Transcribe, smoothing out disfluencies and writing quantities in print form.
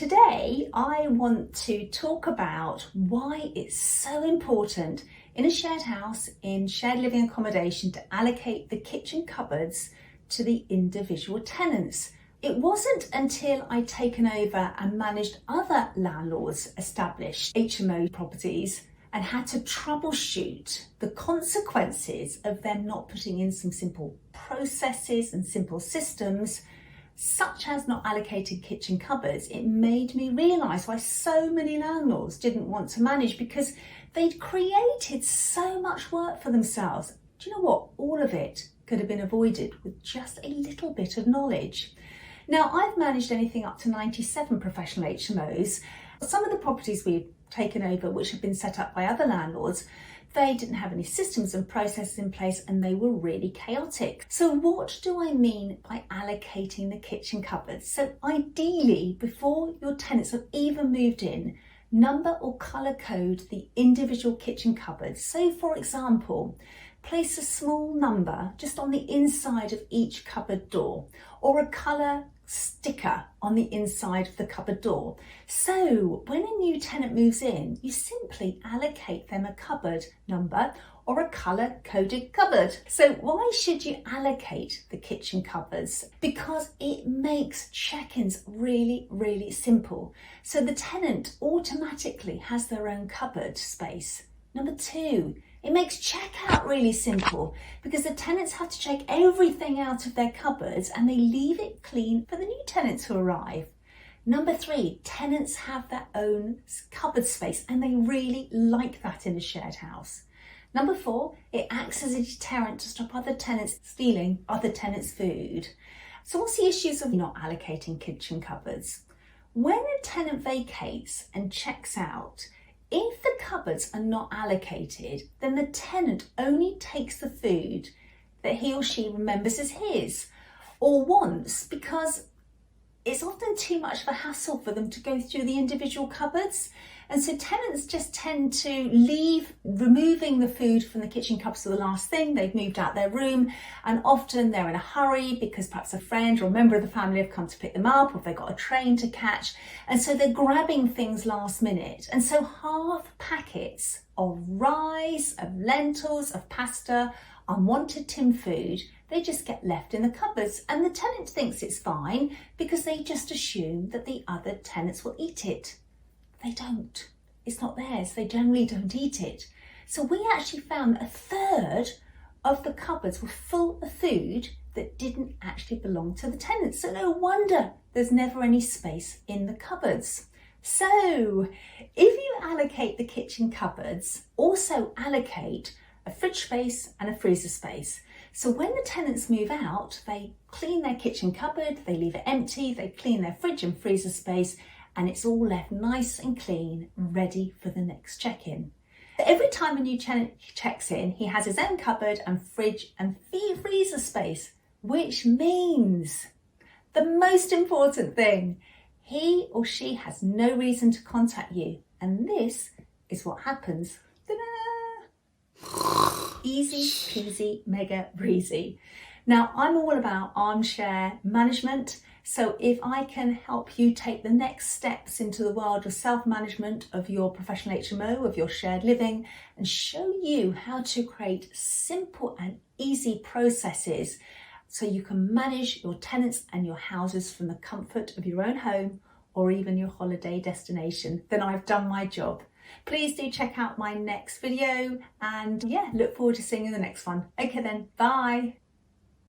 Today, I want to talk about why it's so important in a shared house, in shared living accommodation, to allocate the kitchen cupboards to the individual tenants. It wasn't until I'd taken over and managed other landlords' established HMO properties and had to troubleshoot the consequences of them not putting in some simple processes and simple systems, such as not allocating kitchen cupboards. It made me realise why so many landlords didn't want to manage, because they'd created so much work for themselves. Do you know what? All of it could have been avoided with just a little bit of knowledge. Now, I've managed anything up to 97 professional HMOs. Some of the properties we've taken over, which have been set up by other landlords, they didn't have any systems and processes in place, and they were really chaotic. So what do I mean by allocating the kitchen cupboards? So ideally, before your tenants have even moved in, number or colour code the individual kitchen cupboards. So for example, place a small number just on the inside of each cupboard door, or a colour sticker on the inside of the cupboard door. So when a new tenant moves in, you simply allocate them a cupboard number or a colour coded cupboard. So why should you allocate the kitchen cupboards? Because it makes check-ins really, really simple. So the tenant automatically has their own cupboard space. Number two, it makes checkout really simple, because the tenants have to check everything out of their cupboards and they leave it clean for the new tenants who arrive. Number three, tenants have their own cupboard space and they really like that in a shared house. Number four, it acts as a deterrent to stop other tenants stealing other tenants' food. So what's the issues of not allocating kitchen cupboards? When a tenant vacates and checks out, if the cupboards are not allocated, then the tenant only takes the food that he or she remembers as his or wants, because it's often too much of a hassle for them to go through the individual cupboards. And so tenants just tend to leave removing the food from the kitchen cupboards to the last thing. They've moved out their room, and often they're in a hurry because perhaps a friend or a member of the family have come to pick them up, or they've got a train to catch. And so they're grabbing things last minute. And so half packets of rice, of lentils, of pasta, unwanted tin food, they just get left in the cupboards, and the tenant thinks it's fine because they just assume that the other tenants will eat it. They don't. It's not theirs. They generally don't eat it. So we actually found that a third of the cupboards were full of food that didn't actually belong to the tenants. So no wonder there's never any space in the cupboards. So if you allocate the kitchen cupboards, also allocate a fridge space and a freezer space. So when the tenants move out, they clean their kitchen cupboard, they leave it empty, they clean their fridge and freezer space, and it's all left nice and clean, ready for the next check-in. Every time a new tenant checks in, he has his own cupboard and fridge and freezer space, which means the most important thing, he or she has no reason to contact you. And this is what happens. Ta-da! Easy peasy, mega breezy. Now, I'm all about armchair management. So if I can help you take the next steps into the world of self-management of your professional HMO, of your shared living, and show you how to create simple and easy processes so you can manage your tenants and your houses from the comfort of your own home or even your holiday destination, then I've done my job. Please do check out my next video, and look forward to seeing you in the next one. Okay then, bye.